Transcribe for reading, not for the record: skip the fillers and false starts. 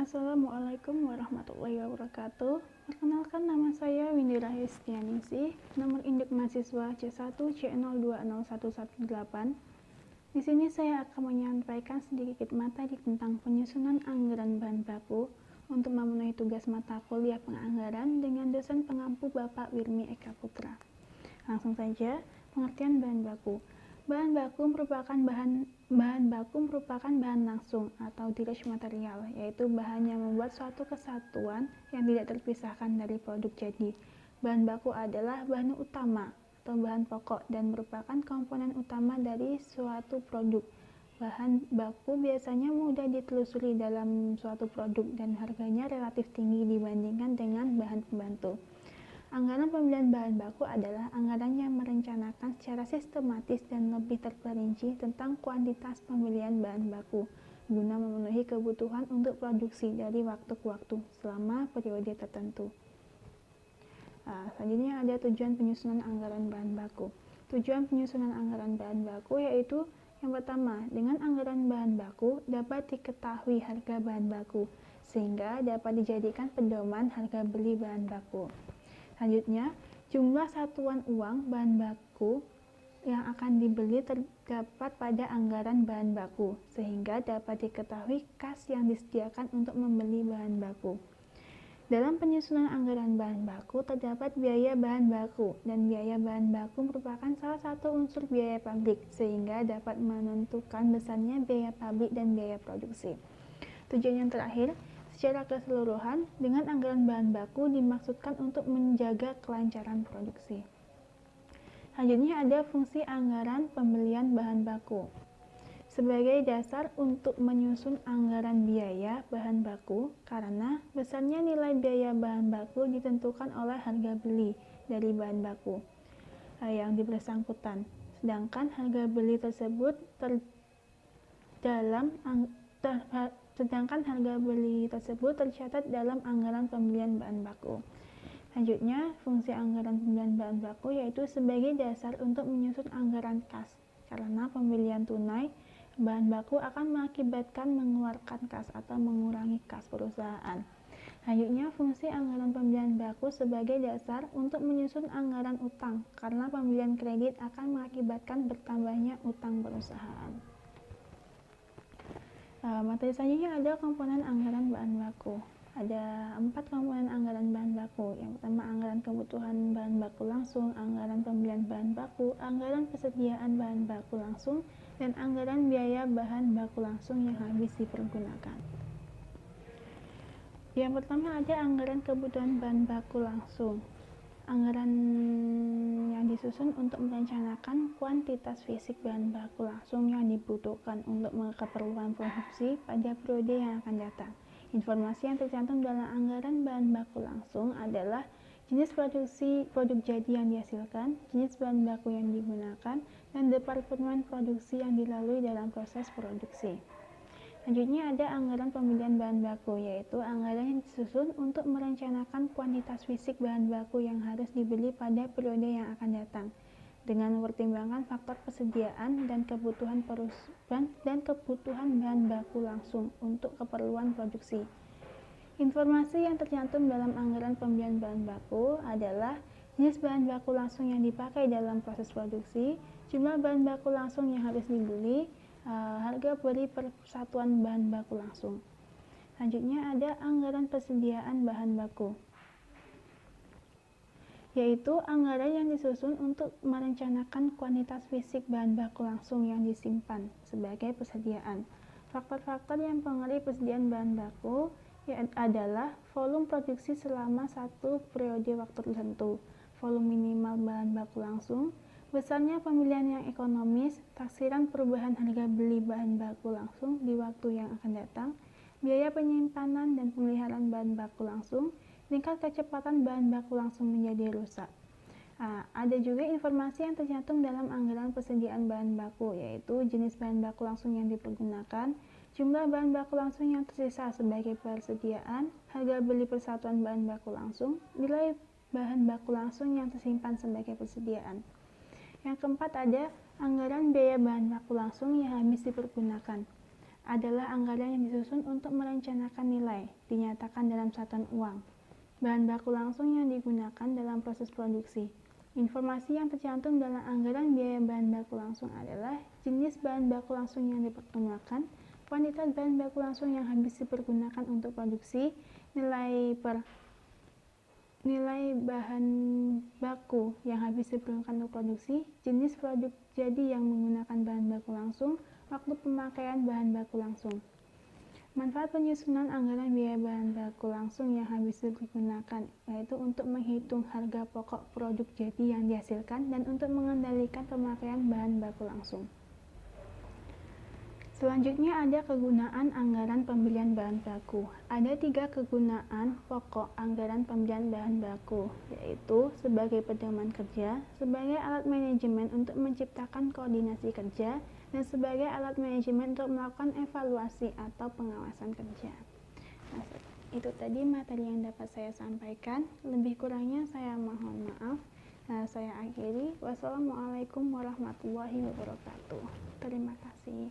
Assalamualaikum warahmatullahi wabarakatuh. Perkenalkan, nama saya Windy Rahestianingsih, nomor induk mahasiswa C1C020118. Di sini saya akan menyampaikan sedikit materi tentang penyusunan anggaran bahan baku untuk memenuhi tugas mata kuliah penganggaran dengan dosen pengampu Bapak Wirmi Eka Putra. Langsung saja, pengertian bahan baku. Bahan baku merupakan bahan langsung atau direct material, yaitu bahan yang membuat suatu kesatuan yang tidak terpisahkan dari produk jadi. Bahan baku adalah bahan utama atau bahan pokok dan merupakan komponen utama dari suatu produk. Bahan baku biasanya mudah ditelusuri dalam suatu produk dan harganya relatif tinggi dibandingkan dengan bahan pembantu. Anggaran pembelian bahan baku adalah anggaran yang merencanakan secara sistematis dan lebih terperinci tentang kuantitas pembelian bahan baku guna memenuhi kebutuhan untuk produksi dari waktu ke waktu selama periode tertentu. Selanjutnya ada tujuan penyusunan anggaran bahan baku. Tujuan penyusunan anggaran bahan baku yaitu yang pertama, dengan anggaran bahan baku dapat diketahui harga bahan baku sehingga dapat dijadikan pedoman harga beli bahan baku. Selanjutnya, jumlah satuan uang bahan baku yang akan dibeli terdapat pada anggaran bahan baku, sehingga dapat diketahui kas yang disediakan untuk membeli bahan baku. Dalam penyusunan anggaran bahan baku terdapat biaya bahan baku, dan biaya bahan baku merupakan salah satu unsur biaya pabrik, sehingga dapat menentukan besarnya biaya pabrik dan biaya produksi. Tujuan yang terakhir, secara keseluruhan, dengan anggaran bahan baku dimaksudkan untuk menjaga kelancaran produksi. Selanjutnya ada fungsi anggaran pembelian bahan baku. Sebagai dasar untuk menyusun anggaran biaya bahan baku, karena besarnya nilai biaya bahan baku ditentukan oleh harga beli dari bahan baku yang bersangkutan. Sedangkan harga beli tersebut tercatat dalam anggaran pembelian bahan baku. Selanjutnya, fungsi anggaran pembelian bahan baku yaitu sebagai dasar untuk menyusun anggaran kas, karena pembelian tunai bahan baku akan mengakibatkan mengeluarkan kas atau mengurangi kas perusahaan. Selanjutnya, fungsi anggaran pembelian baku sebagai dasar untuk menyusun anggaran utang, karena pembelian kredit akan mengakibatkan bertambahnya utang perusahaan. Materi selanjutnya ada komponen anggaran bahan baku. Ada 4 komponen anggaran bahan baku. Yang pertama, anggaran kebutuhan bahan baku langsung, anggaran pembelian bahan baku, anggaran persediaan bahan baku langsung, dan anggaran biaya bahan baku langsung yang habis dipergunakan. Yang pertama ada anggaran kebutuhan bahan baku langsung. Anggaran yang disusun untuk merencanakan kuantitas fisik bahan baku langsung yang dibutuhkan untuk keperluan produksi pada periode yang akan datang. Informasi yang tercantum dalam anggaran bahan baku langsung adalah jenis produk jadi yang dihasilkan, jenis bahan baku yang digunakan, dan departemen produksi yang dilalui dalam proses produksi. Selanjutnya ada anggaran pembelian bahan baku, yaitu anggaran yang disusun untuk merencanakan kuantitas fisik bahan baku yang harus dibeli pada periode yang akan datang, dengan mempertimbangkan faktor persediaan dan kebutuhan bahan baku langsung untuk keperluan produksi. Informasi yang tercantum dalam anggaran pembelian bahan baku adalah jenis bahan baku langsung yang dipakai dalam proses produksi, jumlah bahan baku langsung yang harus dibeli, harga beli per satuan bahan baku langsung. Selanjutnya ada anggaran persediaan bahan baku, yaitu anggaran yang disusun untuk merencanakan kuantitas fisik bahan baku langsung yang disimpan sebagai persediaan. Faktor-faktor yang mempengaruhi persediaan bahan baku adalah volume produksi selama satu periode waktu tertentu, volume minimal bahan baku langsung, besarnya pembelian yang ekonomis, taksiran perubahan harga beli bahan baku langsung di waktu yang akan datang, biaya penyimpanan dan pemeliharaan bahan baku langsung, tingkat kecepatan bahan baku langsung menjadi rusak. Ada juga informasi yang tercantum dalam anggaran persediaan bahan baku, yaitu jenis bahan baku langsung yang dipergunakan, jumlah bahan baku langsung yang tersisa sebagai persediaan, harga beli persatuan bahan baku langsung, nilai bahan baku langsung yang tersimpan sebagai persediaan. Yang keempat ada anggaran biaya bahan baku langsung yang habis dipergunakan. adalah anggaran yang disusun untuk merencanakan nilai, dinyatakan dalam satuan uang. Bahan baku langsung yang digunakan dalam proses produksi. Informasi yang tercantum dalam anggaran biaya bahan baku langsung adalah jenis bahan baku langsung yang dipergunakan, kuantitas bahan baku langsung yang habis dipergunakan untuk produksi, nilai bahan baku yang habis dipergunakan untuk produksi, jenis produk jadi yang menggunakan bahan baku langsung, waktu pemakaian bahan baku langsung. Manfaat penyusunan anggaran biaya bahan baku langsung yang habis digunakan, yaitu untuk menghitung harga pokok produk jadi yang dihasilkan dan untuk mengendalikan pemakaian bahan baku langsung. Selanjutnya ada kegunaan anggaran pembelian bahan baku. Ada 3 kegunaan pokok anggaran pembelian bahan baku, yaitu sebagai pedoman kerja, sebagai alat manajemen untuk menciptakan koordinasi kerja, dan sebagai alat manajemen untuk melakukan evaluasi atau pengawasan kerja. Nah, itu tadi materi yang dapat saya sampaikan. Lebih kurangnya saya mohon maaf. Nah, saya akhiri. Wassalamualaikum warahmatullahi wabarakatuh. Terima kasih.